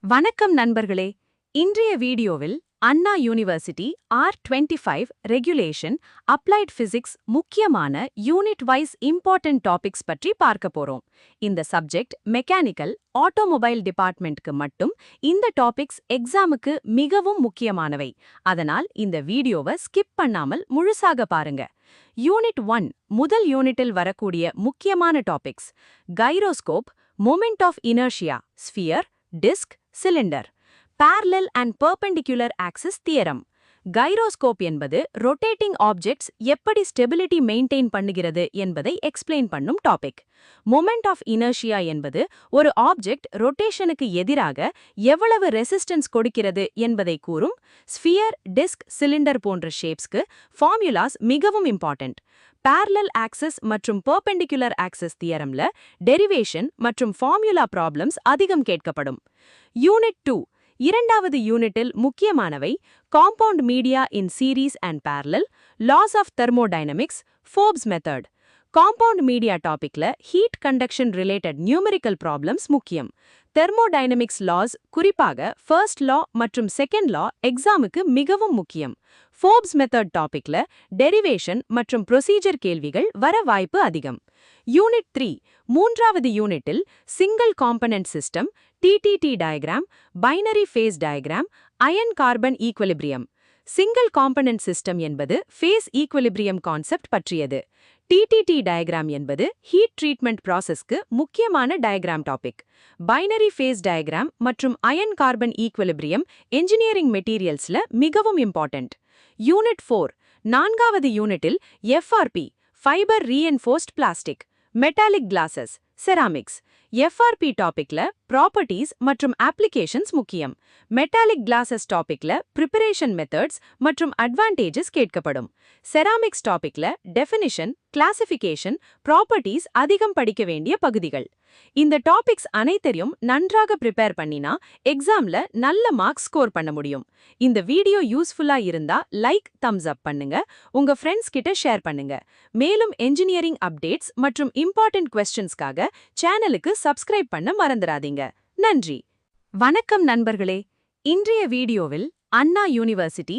வணக்கம் நண்பர்களே. இன்றைய வீடியோவில் Anna university R25 regulation applied physics முக்கியமான யூனிட் வைஸ் இம்பார்ட்டன்ட் டாபிக்ஸ் பற்றி பார்க்க போறோம். இந்த சப்ஜெக்ட் மெக்கானிக்கல் ஆட்டோமொபைல் டிபார்ட்மெண்ட்க்கு மட்டும் இந்த டாபிக்ஸ் எக்ஸாமுக்கு மிகவும் முக்கியமானவை. அதனால் இந்த வீடியோவை ஸ்கிப் பண்ணாமல் முழுசாக பாருங்க. யூனிட் 1 முதல் யூனிட்டில் வரக்கூடிய முக்கியமான topics: gyroscope, moment of inertia, sphere, disc, cylinder, parallel and perpendicular axis theorem. Gyroscope என்பது ரொட்டேட்டிங் ஆப்ஜெக்ட்ஸ் எப்படி ஸ்டெபிலிட்டி மெயின்டைன் பண்ணுகிறது என்பதை எக்ஸ்பிளைன் பண்ணும் டாபிக். மொமெண்ட் ஆஃப் இனர்ஷியா என்பது ஒரு ஆப்ஜெக்ட் ரொட்டேஷனுக்கு எதிராக எவ்வளவு ரெசிஸ்டன்ஸ் கொடுக்கிறது என்பதை கூறும். ஸ்பியர், டிஸ்க், சிலிண்டர் போன்ற ஷேப்ஸ்க்கு ஃபார்முலாஸ் மிகவும் இம்பார்ட்டன்ட். parallel axis மற்றும் perpendicular axis தியரம்ல டெரிவேஷன் மற்றும் ஃபார்முலா ப்ராப்ளம்ஸ் அதிகம் கேட்கப்படும். யூனிட் 2 இரண்டாவது யூனிட்டில் முக்கியமானவை: compound media in series and parallel, laws of thermodynamics, Forbes method. Compound media டாபிக்ல heat conduction related numerical problems முக்கியம். தெர்மோடைனமிக்ஸ் லாஸ், குறிப்பாக ஃபர்ஸ்ட் லா மற்றும் செகண்ட் லா எக்ஸாமுக்கு மிகவும் முக்கியம். ஃபோர்ப்ஸ் மெத்தட் டாபிக்ல டெரிவேஷன் மற்றும் ப்ரொசீஜர் கேள்விகள் வர வாய்ப்பு அதிகம். யூனிட் 3 மூன்றாவது யூனிட்டில் single component system, TTT diagram, binary phase diagram, iron carbon equilibrium. Single component system என்பது ஃபேஸ் ஈக்குவலிபிரியம் கான்செப்ட் பற்றியது. டிடிடி டயக்ராம் என்பது ஹீட் ட்ரீட்மெண்ட் ப்ராசஸ்க்கு முக்கியமான diagram topic. Binary phase diagram மற்றும் அயன் கார்பன் ஈக்குவலிபிரியம் என்ஜினியரிங் மெட்டீரியல்ஸ்ல மிகவும் இம்பார்ட்டன்ட். யூனிட் 4 நான்காவது யூனிட்டில் FRP, fibre reinforced plastic, metallic glasses, ceramics. FRP டாபிக்ல ப்ராப்பர்ட்டீஸ் மற்றும் அப்ளிகேஷன்ஸ் முக்கியம். மெட்டாலிக் கிளாசஸ் டாபிக்ல ப்ரிப்பரேஷன் மெத்தட்ஸ் மற்றும் அட்வான்டேஜஸ் கேட்கப்படும். செராமிக்ஸ் டாபிக்ல டெஃபினிஷன், கிளாசிஃபிகேஷன், ப்ராப்பர்ட்டீஸ் அதிகம் படிக்க வேண்டிய பகுதிகள். இந்த டாபிக்ஸ் அனைத்தையும் நன்றாக ப்ரிப்பேர் பண்ணினா எக்ஸாம்ல நல்ல மார்க்ஸ் ஸ்கோர் பண்ண முடியும். இந்த வீடியோ யூஸ்ஃபுல்லா இருந்தா லைக், தம்ஸ் அப் பண்ணுங்க, உங்க ஃப்ரெண்ட்ஸ் கிட்ட ஷேர் பண்ணுங்க. மேலும் என்ஜினியரிங் அப்டேட்ஸ் மற்றும் இம்பார்ட்டன்ட் கொஸ்டின்ஸ்க்காக சேனலுக்கு சப்ஸ்கிரைப் பண்ண மறந்துடாதீங்க. நன்றி. வணக்கம் நண்பர்களே. இன்றைய வீடியோவில் அண்ணா யூனிவர்சிட்டி